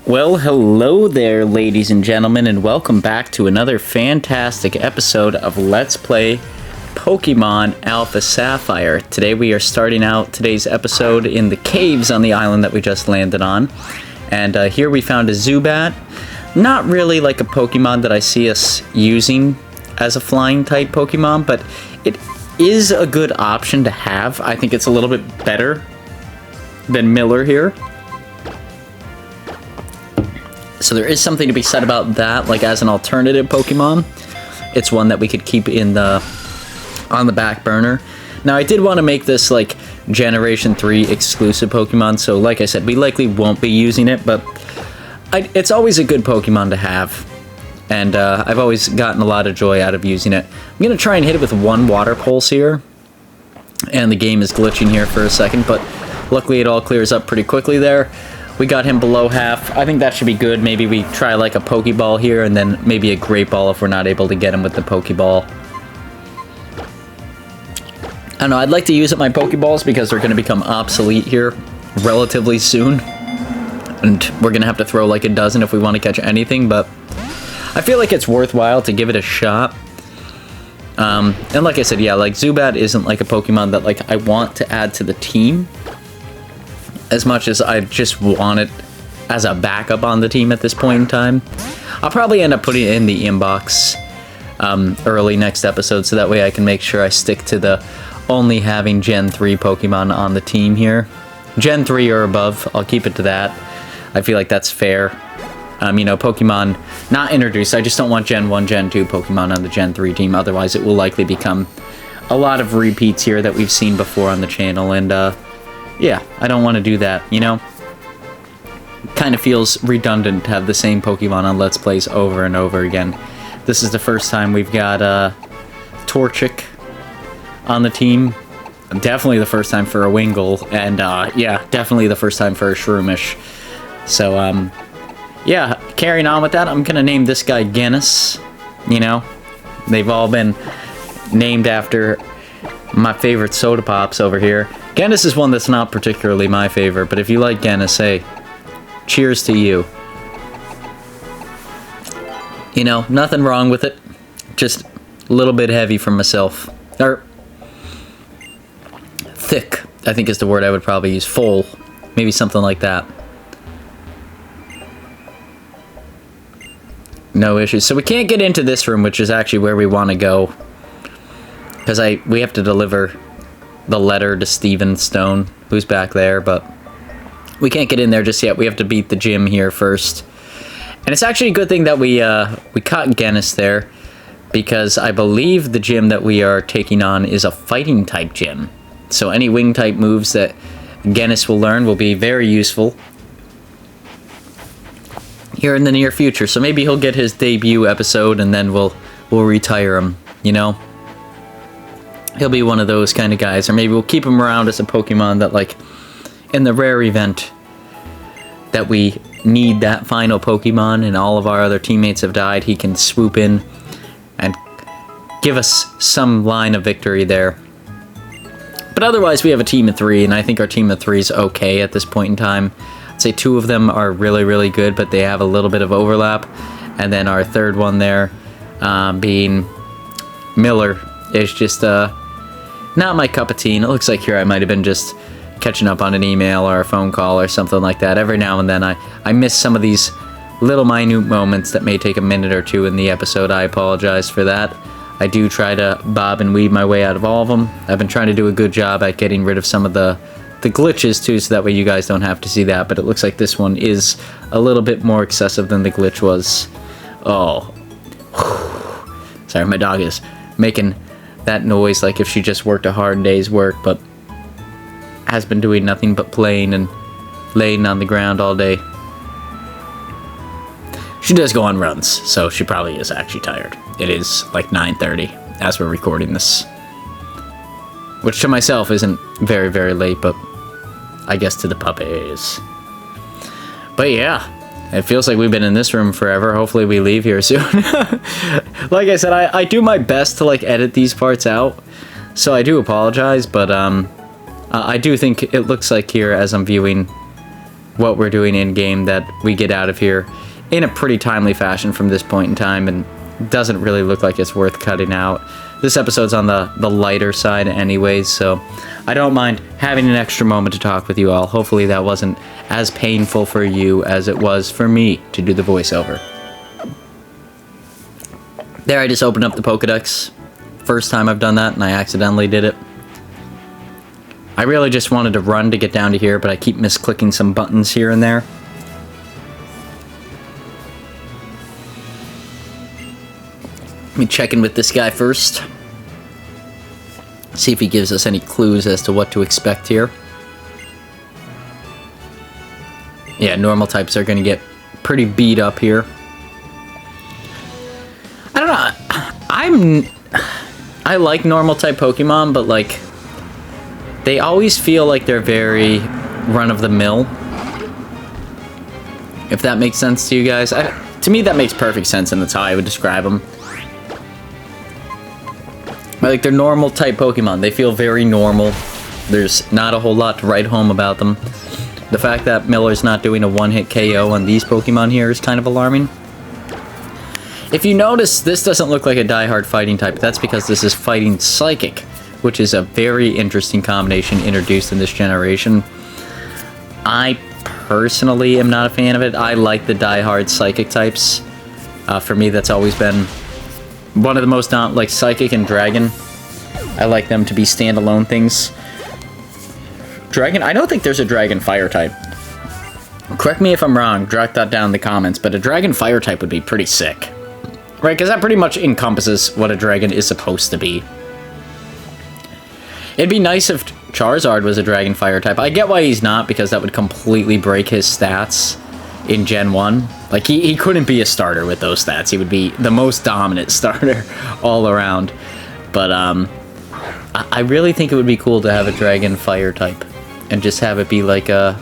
Well, hello there, ladies and gentlemen, and welcome back to another fantastic episode of Let's Play Pokemon Alpha Sapphire. Today we are starting out today's episode in the caves on the island that we just landed on. And here we found a Zubat. Not really like a Pokemon that I see us using as a flying type Pokemon, but it is a good option to have. I think it's a little bit better than Miller here. So there is something to be said about that, like as an alternative Pokemon. It's one that we could keep on the back burner. Now I did want to make this like Generation 3 exclusive Pokemon, so like I said, we likely won't be using it, but it's always a good Pokemon to have. And I've always gotten a lot of joy out of using it. I'm going to try and hit it with one Water Pulse here. And the game is glitching here for a second, but luckily it all clears up pretty quickly there. We got him below half. I think that should be good. Maybe we try like a Pokeball here and then maybe a Great Ball if we're not able to get him with the Pokeball. I don't know, I'd like to use up my Pokeballs because they're going to become obsolete here relatively soon. And we're going to have to throw like a dozen if we want to catch anything, but I feel like it's worthwhile to give it a shot. And like I said, yeah, like Zubat isn't like a Pokemon that like I want to add to the team as much as I just want it as a backup on the team at this point in time. I'll probably end up putting it in the inbox early next episode, so that way I can make sure I stick to the only having Gen 3 Pokemon on the team here. Gen 3 or above, I'll keep it to that. I feel like that's fair. You know, Pokemon not introduced. I just don't want Gen 1, Gen 2 Pokemon on the Gen 3 team, otherwise it will likely become a lot of repeats here that we've seen before on the channel, and yeah, I don't want to do that, you know? Kind of feels redundant to have the same Pokemon on Let's Plays over and over again. This is the first time we've got Torchic on the team. Definitely the first time for a Wingull, and yeah, definitely the first time for a Shroomish. So, yeah, carrying on with that, I'm going to name this guy Genis, you know? They've all been named after my favorite soda pops over here. Genis is one that's not particularly my favorite, but if you like Genis, hey, cheers to you. You know, nothing wrong with it. Just a little bit heavy for myself. Or thick, I think is the word I would probably use. Full. Maybe something like that. No issues. So we can't get into this room, which is actually where we want to go. Because we have to deliver the letter to Steven Stone, who's back there, but we can't get in there just yet. We have to beat the gym here first. And it's actually a good thing that we caught Genis there, because I believe the gym that we are taking on is a fighting type gym. So any wing type moves that Genis will learn will be very useful here in the near future. So maybe he'll get his debut episode and then we'll retire him, you know? He'll be one of those kind of guys, or maybe we'll keep him around as a Pokemon that, like, in the rare event that we need that final Pokemon and all of our other teammates have died, he can swoop in and give us some line of victory there. But otherwise, we have a team of 3, and I think our team of 3 is okay at this point in time. I'd say 2 of them are really, really good, but they have a little bit of overlap. And then our third one there, being Miller, is just not my cup of tea. And it looks like here I might have been just catching up on an email or a phone call or something like that. Every now and then I miss some of these little minute moments that may take a minute or two in the episode. I apologize for that. I do try to bob and weave my way out of all of them. I've been trying to do a good job at getting rid of some of the glitches too, so that way you guys don't have to see that. But it looks like this one is a little bit more excessive than the glitch was. Oh. Sorry, my dog is making that noise like if she just worked a hard day's work, but has been doing nothing but playing and laying on the ground all day. She does go on runs, so she probably is actually tired. It is like 9:30 as we're recording this, which to myself isn't very, very late, but I guess to the puppies. But yeah, it feels like we've been in this room forever. Hopefully we leave here soon. Like I said, I do my best to like edit these parts out, so I do apologize, but I do think it looks like here as I'm viewing what we're doing in-game that we get out of here in a pretty timely fashion from this point in time, and doesn't really look like it's worth cutting out. This episode's on the lighter side anyways, so I don't mind having an extra moment to talk with you all. Hopefully that wasn't as painful for you as it was for me to do the voiceover. There, I just opened up the Pokedex. First time I've done that, and I accidentally did it. I really just wanted to run to get down to here, but I keep misclicking some buttons here and there. Let me check in with this guy first. See if he gives us any clues as to what to expect here. Yeah, normal types are going to get pretty beat up here. I don't know. I like normal type Pokemon, but like they always feel like they're very run-of-the-mill. If that makes sense to you guys. To me, that makes perfect sense, and that's how I would describe them. Like, they're normal type Pokemon. They feel very normal. There's not a whole lot to write home about them. The fact that Miller's not doing a one-hit KO on these Pokemon here is kind of alarming. If you notice, this doesn't look like a die-hard fighting type. That's because this is fighting Psychic, which is a very interesting combination introduced in this generation. I personally am not a fan of it. I like the die-hard Psychic types. For me, that's always been one of the most, like Psychic and Dragon. I like them to be standalone things. Dragon, I don't think there's a Dragon Fire type. Correct me if I'm wrong, drop that down in the comments, but a Dragon Fire type would be pretty sick. Right, because that pretty much encompasses what a dragon is supposed to be. It'd be nice if Charizard was a Dragon Fire type. I get why he's not, because that would completely break his stats in Gen 1. Like, he couldn't be a starter with those stats. He would be the most dominant starter all around. But, I really think it would be cool to have a Dragon Fire type. And just have it be like a,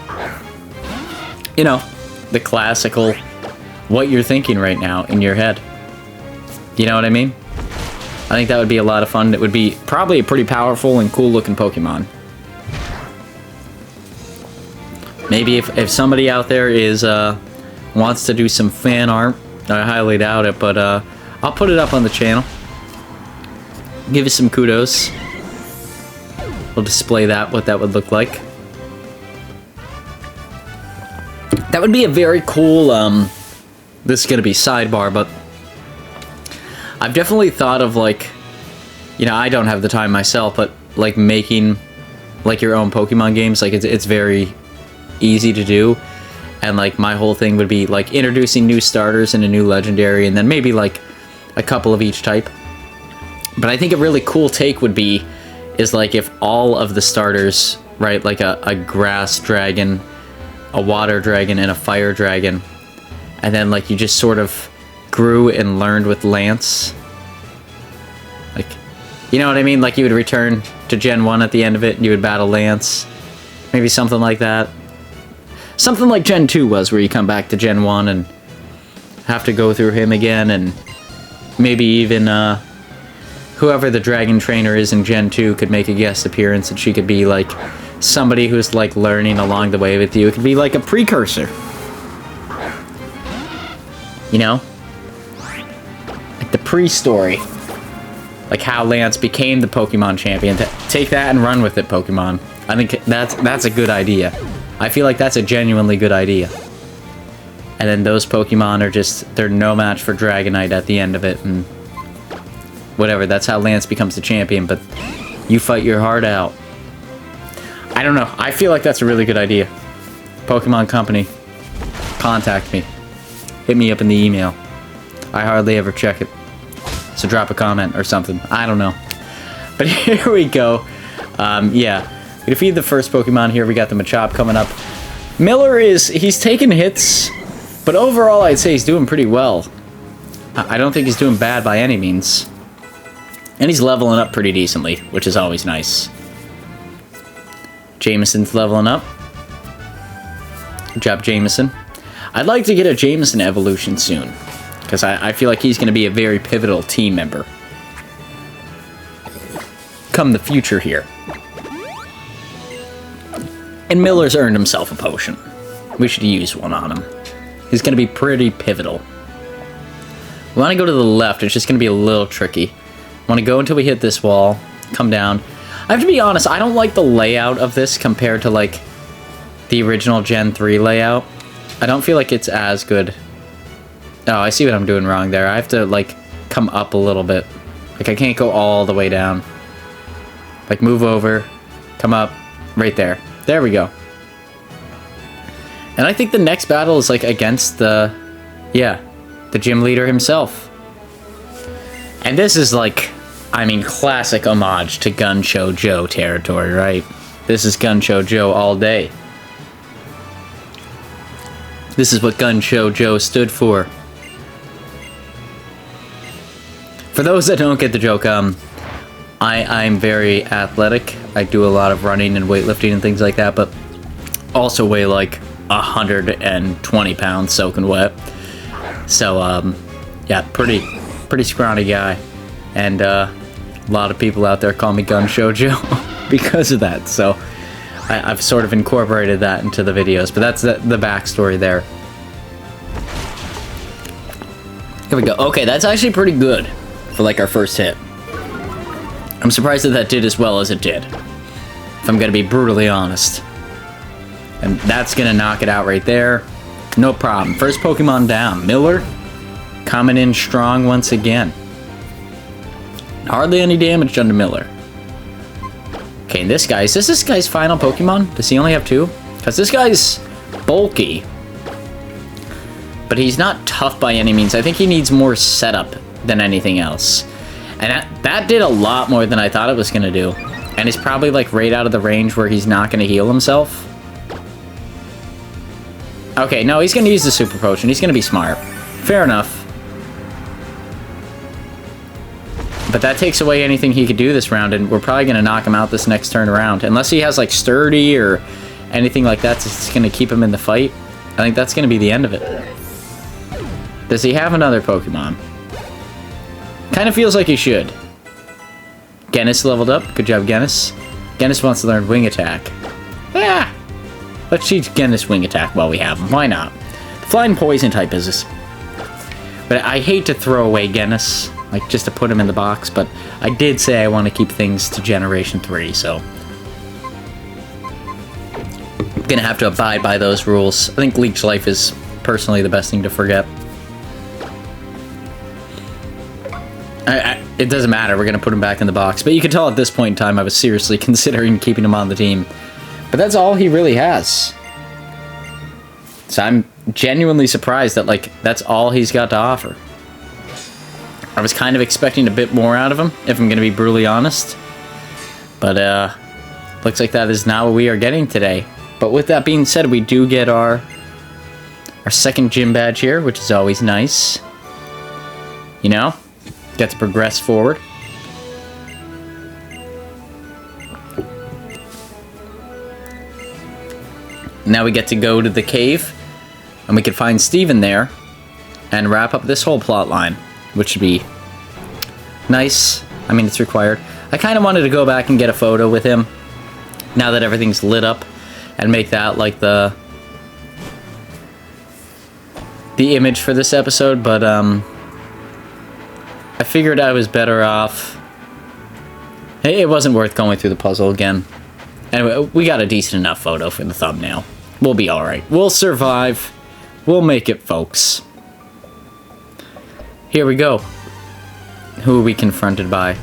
you know, the classical, what you're thinking right now in your head. You know what I mean? I think that would be a lot of fun. It would be probably a pretty powerful and cool looking Pokemon. Maybe if somebody out there is wants to do some fan art, I highly doubt it, but I'll put it up on the channel. Give it some kudos. We'll display that, what that would look like. That would be a very cool, this is going to be sidebar, but I've definitely thought of, like, you know, I don't have the time myself, but like making like your own Pokemon games, like it's very easy to do. And like my whole thing would be like introducing new starters and a new legendary, and then maybe like a couple of each type. But I think a really cool take would be is like if all of the starters, right, like a grass dragon, a water dragon, and a fire dragon, and then like you just sort of grew and learned with Lance. Like, you know what I mean? Like you would return to Gen 1 at the end of it and you would battle Lance. Maybe something like that. Something like Gen 2 was, where you come back to Gen 1 and have to go through him again, and maybe even whoever the dragon trainer is in Gen 2 could make a guest appearance, and she could be like somebody who's like learning along the way with you. It could be like a precursor. You know? Like the pre-story. Like how Lance became the Pokemon champion. Take that and run with it, Pokemon. I think that's a good idea. I feel like that's a genuinely good idea. And then those Pokemon are just, they're no match for Dragonite at the end of it, and whatever, that's how Lance becomes the champion, but you fight your heart out. I don't know, I feel like that's a really good idea. Pokemon Company, contact me. Hit me up in the email. I hardly ever check it. So drop a comment or something. I don't know. But here we go. Yeah. We defeated the first Pokemon here. We got the Machop coming up. Miller he's taking hits, but overall I'd say he's doing pretty well. I don't think he's doing bad by any means. And he's leveling up pretty decently, which is always nice. Jameson's leveling up. Good job, Jameson. I'd like to get a Jameson evolution soon, because I feel like he's going to be a very pivotal team member come the future here. And Miller's earned himself a potion. we should use one on him. He's going to be pretty pivotal. We want to go to the left. It's just going to be a little tricky. I want to go until we hit this wall. Come down. I have to be honest, I don't like the layout of this compared to, like, the original Gen 3 layout. I don't feel like it's as good. Oh, I see what I'm doing wrong there. I have to, like, come up a little bit. Like, I can't go all the way down. Like, move over, come up, right there. There we go. And I think the next battle is, like, against the... yeah, the gym leader himself. And this is, like... I mean, classic homage to Gun Show Joe territory, right? This is Gun Show Joe all day. This is what Gun Show Joe stood for. For those that don't get the joke, I'm very athletic. I do a lot of running and weightlifting and things like that, but also weigh like 120 pounds soaking wet. So, yeah, pretty scrawny guy. And, a lot of people out there call me Gun Show Joe because of that, so I've sort of incorporated that into the videos, but that's the backstory there. Here we go. Okay, that's actually pretty good for, like, our first hit. I'm surprised that did as well as it did, if I'm gonna be brutally honest. And that's gonna knock it out right there. No problem. First Pokemon down. Miller coming in strong once again. Hardly any damage done to Miller. Okay, and this guy, is this guy's final Pokemon? Does he only have 2? Because this guy's bulky. But he's not tough by any means. I think he needs more setup than anything else. And that did a lot more than I thought it was going to do. And he's probably like right out of the range where he's not going to heal himself. Okay, no, he's going to use the Super Potion. He's going to be smart. Fair enough. But that takes away anything he could do this round, and we're probably going to knock him out this next turn around. Unless he has, like, Sturdy or anything like that that's going to keep him in the fight. I think that's going to be the end of it. Does he have another Pokemon? Kind of feels like he should. Gennis leveled up. Good job, Gennis. Gennis wants to learn Wing Attack. Yeah! Let's teach Gennis Wing Attack while we have him. Why not? The Flying Poison type is this. But I hate to throw away Gennis. Like, just to put him in the box, but I did say I want to keep things to Generation 3, so... I'm gonna have to abide by those rules. I think Leech Life is personally the best thing to forget. It doesn't matter, we're gonna put him back in the box. But you can tell at this point in time I was seriously considering keeping him on the team. But that's all he really has. So I'm genuinely surprised that, like, that's all he's got to offer. I was kind of expecting a bit more out of him, if I'm going to be brutally honest. But, looks like that is not what we are getting today. But with that being said, we do get our second gym badge here, which is always nice. You know? Get to progress forward. Now we get to go to the cave, and we can find Steven there, and wrap up this whole plot line. Which would be nice. I mean, it's required. I kind of wanted to go back and get a photo with him now that everything's lit up and make that like the image for this episode, but I figured I was better off. It wasn't worth going through the puzzle again. Anyway, we got a decent enough photo for the thumbnail. We'll be alright. We'll survive. We'll make it, folks. Here we go. Who are we confronted by?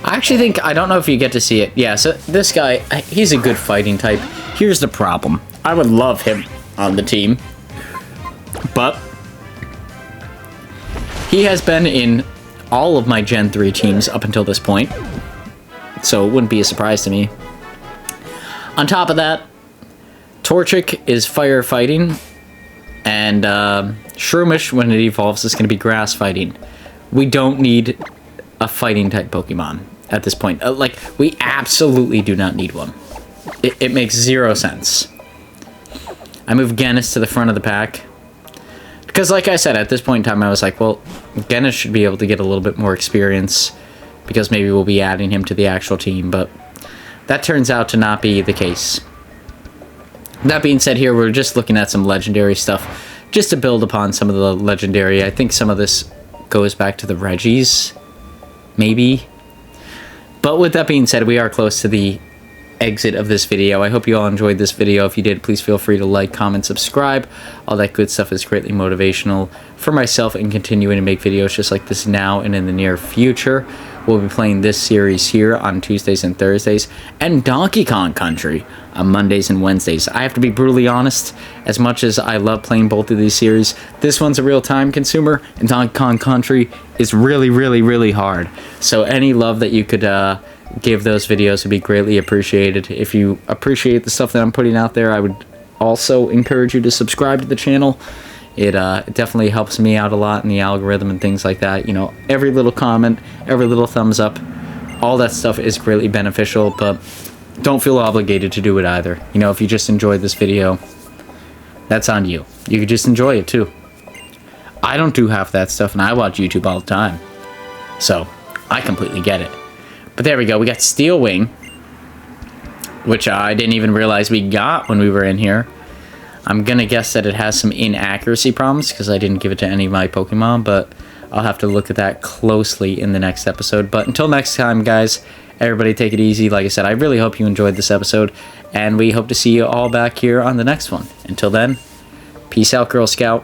I actually think, I don't know if you get to see it. Yeah, so this guy, he's a good fighting type. Here's the problem. I would love him on the team. But he has been in all of my Gen 3 teams up until this point. So it wouldn't be a surprise to me. On top of that, Torchic is firefighting. And Shroomish, when it evolves, is going to be grass fighting. We don't need a fighting type Pokemon at this point. Like, we absolutely do not need one. It makes zero sense. I moved Gennis to the front of the pack. Because, like I said, at this point in time, I was like, well, Gennis should be able to get a little bit more experience. Because maybe we'll be adding him to the actual team. But that turns out to not be the case. That being said, here we're just looking at some legendary stuff, just to build upon some of the legendary. I think some of this goes back to the Reggies, maybe. But with that being said, we are close to the exit of this video. I hope you all enjoyed this video. If you did, please feel free to like, comment, subscribe. All that good stuff is greatly motivational for myself in continuing to make videos just like this now and in the near future. We'll be playing this series here on Tuesdays and Thursdays, and Donkey Kong Country on Mondays and Wednesdays. I have to be brutally honest, as much as I love playing both of these series, this one's a real time consumer, and Donkey Kong Country is really, really, really hard. So any love that you could give those videos would be greatly appreciated. If you appreciate the stuff that I'm putting out there, I would also encourage you to subscribe to the channel. It definitely helps me out a lot in the algorithm and things like that. You know, every little comment, every little thumbs up, all that stuff is greatly beneficial, but don't feel obligated to do it either. You know, if you just enjoyed this video, that's on you. You could just enjoy it too. I don't do half that stuff, and I watch YouTube all the time. So, I completely get it. But there we go. We got Steel Wing, which I didn't even realize we got when we were in here. I'm going to guess that it has some inaccuracy problems because I didn't give it to any of my Pokemon, but I'll have to look at that closely in the next episode. But until next time, guys, everybody take it easy. Like I said, I really hope you enjoyed this episode, and we hope to see you all back here on the next one. Until then, peace out, Girl Scout.